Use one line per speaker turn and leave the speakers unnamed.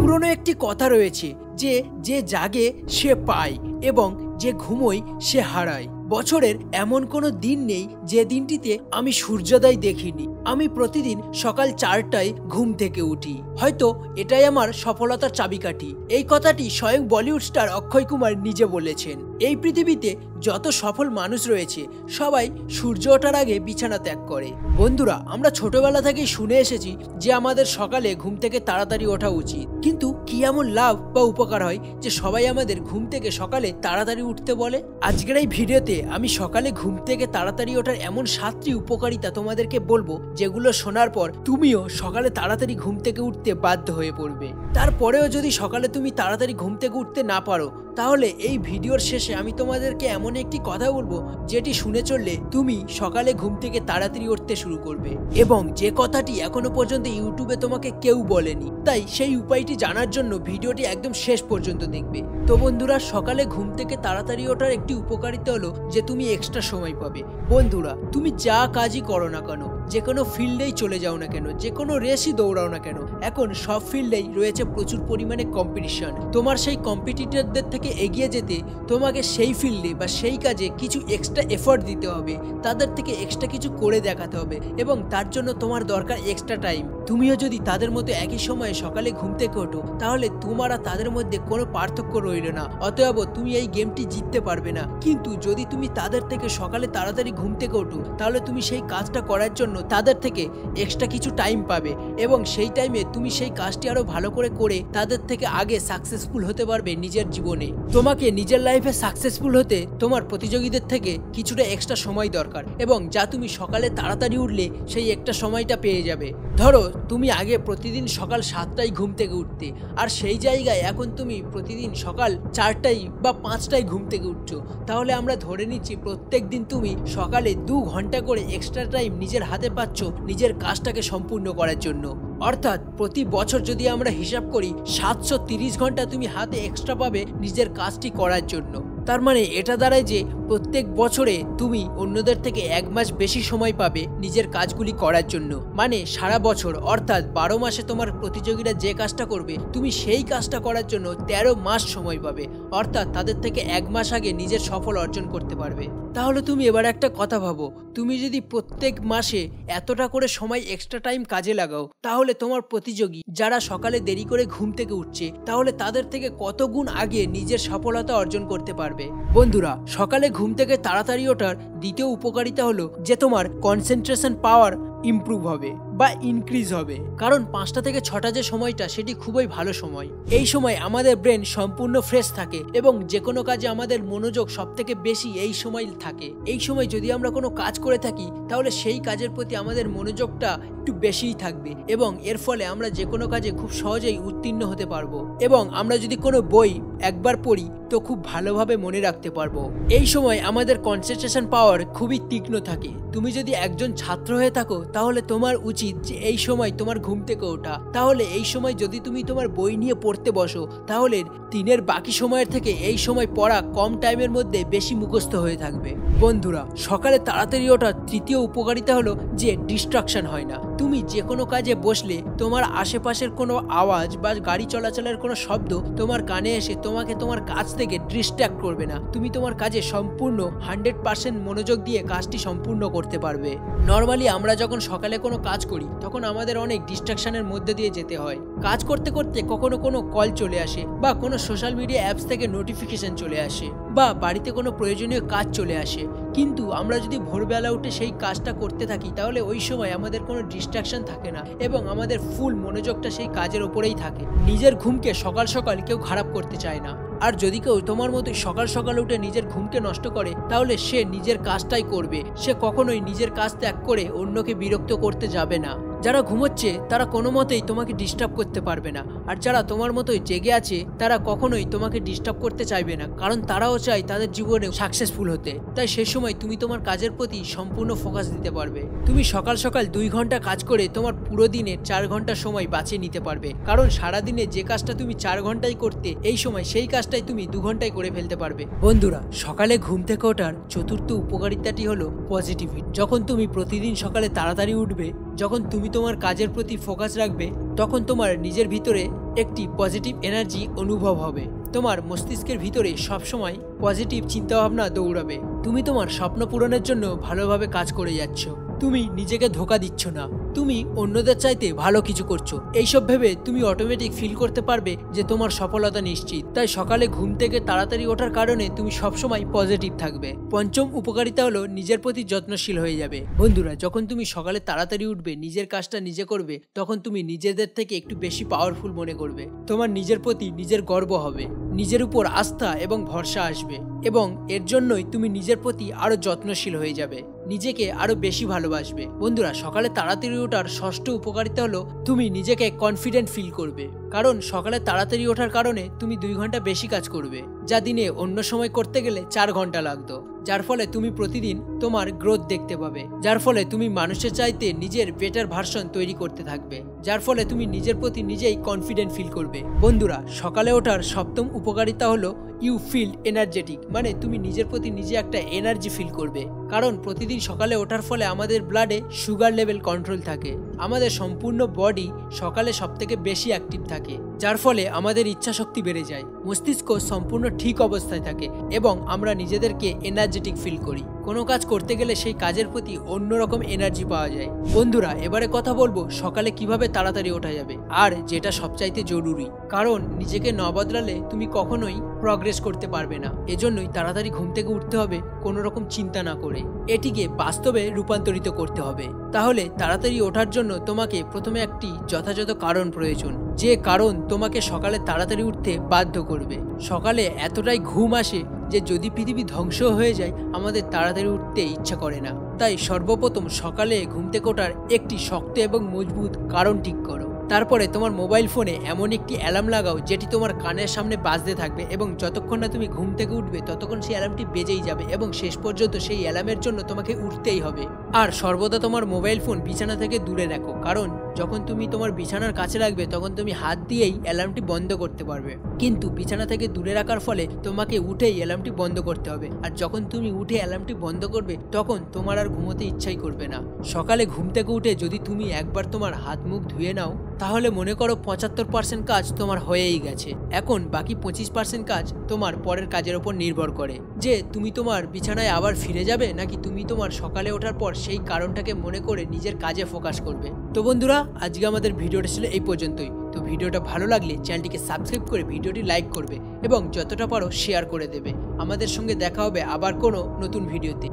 পুরনো একটি কথা রয়েছে যে যে জাগে সে পায় এবং যে ঘুমোয় সে হারায়। বছরের এমন কোনো দিন নেই যে দিনটিতে আমি সূর্যোদয় দেখিনি। আমি প্রতিদিন সকাল 4টায় ঘুম থেকে উঠি। হয়তো এটাই আমার সফলতার চাবিকাঠি। এই কথাটি স্বয়ং বলিউড স্টার অক্ষয় কুমার নিজে বলেছেন। এই পৃথিবীতে যত সফল মানুষ রয়েছে সবাই সূর্য ওঠার আগে বিছানা ত্যাগ করে। বন্ধুরা, আমরা ছোটবেলা থেকেই শুনে এসেছি যে আমাদের সকালে ঘুম থেকে তাড়াতাড়ি ওঠা উচিত, কিন্তু কি এমন লাভ বা উপকার হয় যে সবাই আমাদের ঘুম থেকে সকালে তাড়াতাড়ি উঠতে বলে? আজকের এই ভিডিওতে আমি সকালে ঘুম থেকে তাড়াতাড়ি ওঠার এমন 7টি উপকারিতা তোমাদেরকে বলবো, যেগুলো শোনার পর তুমিও সকালে তাড়াতাড়ি ঘুম থেকে উঠতে বাধ্য হয়ে পড়বে। তারপরেও যদি সকালে তুমি তাড়াতাড়ি ঘুম থেকে উঠতে না পারো, তাহলে এই ভিডিওর শেষে আমি তোমাদেরকে এমন একটি কথা বলবো যেটি শুনে চললে তুমি সকালে ঘুম থেকে তাড়াতাড়ি উঠতে শুরু করবে, এবং যে কথাটি এখনো পর্যন্ত ইউটিউবে তোমাকে কেউ বলেনি। তাই সেই উপায়টি জানার জন্য ভিডিওটি একদম শেষ পর্যন্ত দেখবে। তো বন্ধুরা, সকালে ঘুম থেকে তাড়াতাড়ি ওঠার একটি উপকারিতা হলো যে তুমি এক্সট্রা সময় পাবে। বন্ধুরা, তুমি যা কাজই করো না কেন, যে কোনো ফিল্ডেই চলে যাও না কেন, যে কোনো রেসই দৌড়াও না কেন, এখন সব ফিল্ডেই রয়েছে প্রচুর পরিমাণে কম্পিটিশন। তোমার সেই কম্পিটিটরদের থেকে এগিয়ে যেতে তোমাকে সেই ফিল্ডে বা সেই কাজে কিছু এক্সট্রা এফোর্ট দিতে হবে, তাদের থেকে এক্সট্রা কিছু করে দেখাতে হবে, এবং তার জন্য তোমার দরকার এক্সট্রা টাইম। তুমিও যদি তাদের মতো একই সময়ে সকালে ঘুম থেকে ওঠো, তাহলে তোমার আর তাদের মধ্যে কোনো পার্থক্য রইল না, অতএব তুমি এই গেমটি জিততে পারবে না। কিন্তু যদি তুমি তাদের থেকে সকালে তাড়াতাড়ি ঘুম থেকে ওঠো, তাহলে তুমি সেই কাজটা করার জন্য তাদের থেকে এক্সট্রা কিছু টাইম পাবে, এবং সেই টাইমে তুমি সেই কাজটি আরো ভালো করে তাদের থেকে আগে সাকসেসফুল হতে পারবে নিজের জীবনে। তোমাকে নিজের লাইফে সাকসেসফুল হতে তোমার প্রতিযোগীদের থেকে কিছুটা এক্সট্রা সময় দরকার, এবং যা তুমি সকালে তাড়াতাড়ি উঠলে সেই একটা সময়টা পেয়ে যাবে। ধরো তুমি আগে প্রতিদিন সকাল 7টায় ঘুম থেকে উঠতে, আর সেই জায়গায় এখন তুমি প্রতিদিন সকাল 4টায় বা 5টায় ঘুম থেকে উঠছো, তাহলে আমরা ধরে নিচ্ছি প্রত্যেক দিন তুমি সকালে 2 ঘন্টা করে এক্সট্রা টাইম নিজের হাতে পাচ্ছ নিজের কাজটাকে সম্পূর্ণ করার জন্য। অর্থাৎ প্রতি বছর যদি আমরা হিসাব করি, 730 ঘন্টা তুমি হাতে এক্সট্রা পাবে নিজের কাজটি করার জন্য। তার মানে এটা দাঁড়ায় যে প্রত্যেক বছরে তুমি অন্যদের থেকে 1 মাস বেশি সময় পাবে নিজের কাজগুলি করার জন্য। মানে সারা বছর অর্থাৎ 12 মাসে তোমার প্রতিযোগীরা যে কাজটা করবে, তুমি সেই কাজটা করার জন্য 13 মাস সময় পাবে, অর্থাৎ তাদের থেকে 1 মাস আগে নিজের সফল অর্জন করতে পারবে। তাহলে তুমি এবার একটা কথা ভাবো, তুমি যদি প্রত্যেক মাসে এতটা করে সময় এক্সট্রা টাইম কাজে লাগাও, তাহলে তোমার প্রতিযোগী যারা সকালে দেরি করে ঘুম থেকে উঠছে, তাহলে তাদের থেকে কত গুণ আগে নিজের সফলতা অর্জন করতে পারবে। বন্ধুরা, সকালে ঘুম থেকে তাড়াতাড়ি ওঠার দ্বিতীয় উপকারিতা হলো যে তোমার কনসেন্ট্রেশন পাওয়ার ইমপ্রুভ হবে বা ইনক্রিজ হবে, কারণ 5টা থেকে 6টা যে সময়টা সেটি খুবই ভালো সময়। এই সময় আমাদের ব্রেন সম্পূর্ণ ফ্রেশ থাকে এবং যে কোনো কাজে আমাদের মনোযোগ সব থেকে বেশি এই সময় থাকে। এই সময় যদি আমরা কোনো কাজ করে থাকি, তাহলে সেই কাজের প্রতি আমাদের মনোযোগটা একটু বেশিই থাকবে, এবং এর ফলে আমরা যে কোনো কাজে খুব সহজেই উত্তীর্ণ হতে পারবো, এবং আমরা যদি কোনো বই একবার পড়ি তো খুব ভালোভাবে মনে রাখতে পারবো। এই সময় আমাদের কনসেন্ট্রেশন পাওয়ার খুবই তীক্ষ্ণ থাকে। তুমি যদি একজন ছাত্র হয়ে থাকো, তাহলে তোমার উচিত যে এই সময় তোমার ঘুম থেকে ওঠা। তাহলে এই সময় যদি তুমি তোমার বই নিয়ে পড়তে বসো, তাহলে দিনের বাকি সময়ের থেকে এই সময় পড়া কম টাইমের মধ্যে বেশি মুখস্থ হয়ে থাকবে। বন্ধুরা, সকালে তাড়াতাড়ি ওঠার তৃতীয় উপকারিতা হলো যে ডিস্ট্রাকশন হয় না। তুমি যে কোনো কাজে বসলে তোমার আশেপাশের কোনো আওয়াজ বা গাড়ি চলাচলের কোনো শব্দ তোমার কানে এসে তোমাকে তোমার কাজ থেকে ডিস্ট্র্যাক্ট করবে না। তুমি তোমার কাজে সম্পূর্ণ 100% মনোযোগ দিয়ে কাজটি সম্পূর্ণ করতে পারবে। নর্মালি আমরা যখন সকালে কোনো কাজ করি, তখন আমাদের অনেক ডিস্ট্রাকশনের মধ্যে দিয়ে যেতে হয়। কাজ করতে করতে কখনো কোনো কল চলে আসে, বা কোনো সোশ্যাল মিডিয়া অ্যাপস থেকে নোটিফিকেশন চলে আসে, বা বাড়িতে কোনো প্রয়োজনীয় কাজ চলে আসে। কিন্তু আমরা যদি ভোরবেলা উঠে সেই কাজটা করতে থাকি, তাহলে ওই সময় আমাদের কোনো ডিস্ট্রাকশন থাকে না, এবং আমাদের ফুল মনোযোগটা সেই কাজের ওপরেই থাকে। নিজের ঘুমকে সকাল সকাল কেউ খারাপ করতে চায় না, আর যদি কেউ তোমার মতো সকাল সকাল উঠে নিজের ঘুমকে নষ্ট করে, তাহলে সে নিজের কাজটাই করবে। সে কখনোই নিজের কাজ ত্যাগ করে অন্যকে বিরক্ত করতে যাবে না। যারা ঘুমোচ্ছে তারা কোনো মতেই তোমাকে ডিস্টার্ব করতে পারবে না, আর যারা তোমার মতোই জেগে আছে তারা কখনোই তোমাকে ডিস্টার্ব করতে চাইবে না, কারণ তারাও চায় তাদের জীবনে সাকসেসফুল হতে। তাই সে সময় তুমি তোমার কাজের প্রতি সম্পূর্ণ ফোকাস দিতে পারবে। তুমি সকাল সকাল 2 ঘন্টা কাজ করে তোমার পুরো দিনে 4 ঘন্টা সময় বাঁচিয়ে নিতে পারবে, কারণ সারাদিনে যে কাজটা তুমি 4 ঘন্টায় করতে, এই সময় সেই কাজটাই তুমি 2 ঘন্টায় করে ফেলতে পারবে। বন্ধুরা, সকালে ঘুম থেকে ওঠার চতুর্থ উপকারিতাটি হলো পজিটিভিটি। যখন তুমি প্রতিদিন সকালে তাড়াতাড়ি উঠবে, যখন তুমি তোমার কাজের প্রতি ফোকাস রাখবে তখন তোমার নিজের ভিতরে একটি পজিটিভ এনার্জি অনুভব হবে। তোমার মস্তিষ্কের ভিতরে সবসময় পজিটিভ চিন্তাভাবনা দৌড়াবে। তুমি তোমার স্বপ্ন পূরণের জন্য ভালোভাবে কাজ করে যাচ্ছ। তুমি নিজেকে ধোকা দিচ্ছ না, তুমি অন্যদের চাইতে ভালো কিছু করছো। এইসব ভেবে তুমি অটোমেটিক ফিল করতে পারবে যে তোমার সফলতা নিশ্চিত। তাই সকালে ঘুম থেকে তাড়াতাড়ি ওঠার কারণে তুমি সবসময় পজিটিভ থাকবে। পঞ্চম উপকারিতা হলো নিজের প্রতি যত্নশীল হয়ে যাবে। বন্ধুরা, যখন তুমি সকালে তাড়াতাড়ি উঠবে, নিজের কাজটা নিজে করবে, তখন তুমি নিজেদের থেকে একটু বেশি পাওয়ারফুল মনে করবে। তোমার নিজের প্রতি নিজের গর্ব হবে, নিজের উপর আস্থা এবং ভরসা আসবে এবং এর জন্যই তুমি নিজের প্রতি আরো যত্নশীল হয়ে যাবে, নিজেকে আরো বেশি ভালোবাসবে। বন্ধুরা, সকালে তাড়াতাড়ি ওঠার ষষ্ঠ উপকারিতা হলো তুমি নিজেকে কনফিডেন্ট ফিল করবে। কারণ সকালে তাড়াতাড়ি ওঠার কারণে তুমি 2 ঘন্টা বেশি কাজ করবে, যা দিনে অন্য সময় করতে গেলে 4 ঘন্টা লাগতো। যার ফলে তুমি প্রতিদিন তোমার গ্রোথ দেখতে পাবে, যার ফলে তুমি মানুষের চাইতে নিজের বেটার ভার্সন তৈরি করতে থাকবে, যার ফলে তুমি নিজের প্রতি নিজেই কনফিডেন্ট ফিল করবে। বন্ধুরা, সকালে ওঠার সপ্তম উপকারিতা হলো ইউ ফিল এনার্জেটিক, মানে তুমি নিজের প্রতি নিজে একটা এনার্জি ফিল করবে। কারণ প্রতিদিন সকালে ওঠার ফলে আমাদের ব্লাডে সুগার লেভেল কন্ট্রোল থাকে, আমাদের সম্পূর্ণ বডি সকালে সবথেকে বেশি অ্যাক্টিভ থাকে, যার ফলে আমাদের ইচ্ছা শক্তি বেড়ে যায়, মস্তিষ্ক সম্পূর্ণ ঠিক অবস্থায় থাকে এবং আমরা নিজেদেরকে এনার্জেটিক ফিল করি। কোনো কাজ করতে গেলে সেই কাজের প্রতি অন্যরকম এনার্জি পাওয়া যায়। বন্ধুরা, এবারে কথা বলবো সকালে কিভাবে তাড়াতাড়ি ওঠা যাবে, আর যেটা সবচাইতে জরুরি। কারণ নিজেকে না বদলালে তুমি কখনোই প্রগ্রেস করতে পারবে না। এজন্যই তাড়াতাড়ি ঘুম থেকে উঠতে হবে কোনো রকম চিন্তা না করে, এটিকে বাস্তবে রূপান্তরিত করতে হবে। তাহলে তাড়াতাড়ি ওঠার জন্য তোমাকে প্রথমে একটি যথাযথ কারণ প্রয়োজন, যে কারণ তোমাকে সকালে তাড়াতাড়ি উঠতে বাধ্য করবে। সকালে এতটাই ঘুম আসে যে যদি পৃথিবী ধ্বংস হয়ে যায় আমাদের তাড়াতাড়ি উঠতে ইচ্ছা করে না। তাই সর্বপ্রথম সকালে ঘুম থেকে ওঠার একটি শক্ত এবং মজবুত কারণ ঠিক করো। তারপরে তোমার মোবাইল ফোনে এমন একটি অ্যালার্ম লাগাও যেটি তোমার কানের সামনে বাজতে থাকবে এবং যতক্ষণ না তুমি ঘুম থেকে উঠবে ততক্ষণ সেই অ্যালার্মটি বেজেই যাবে এবং শেষ পর্যন্ত সেই অ্যালার্মের জন্য তোমাকে উঠতেই হবে। আর সর্বদা তোমার মোবাইল ফোন বিছানা থেকে দূরে রাখো, কারণ যখন তুমি তোমার বিছানার কাছে রাখবে তখন তুমি হাত দিয়েই অ্যালার্মটি বন্ধ করতে পারবে, কিন্তু বিছানা থেকে দূরে রাখার ফলে তোমাকে উঠেই অ্যালার্মটি বন্ধ করতে হবে। আর যখন তুমি উঠে অ্যালার্মটি বন্ধ করবে তখন তোমার আর ঘুমোতে ইচ্ছাই করবে না। সকালে ঘুম থেকে উঠে যদি তুমি একবার তোমার হাত মুখ ধুয়ে নাও তাহলে মনে করো 75% কাজ তোমার হয়েই গেছে। এখন বাকি 25% কাজ তোমার পরের কাজের উপর নির্ভর করে যে তুমি তোমার বিছানায় আবার ফিরে যাবে নাকি তুমি তোমার সকালে ওঠার পর সেই কারণটাকে মনে করে নিজের কাজে ফোকাস করবে। তো বন্ধুরা, আজকে আমাদের ভিডিওটা ছিল এই পর্যন্তই। তো ভিডিওটা ভালো লাগলে চ্যানেলটিকে সাবস্ক্রাইব করে ভিডিওটি লাইক করবে এবং যতটা পারো শেয়ার করে দেবে। আমাদের সঙ্গে দেখা হবে আবার কোনো নতুন ভিডিওতে।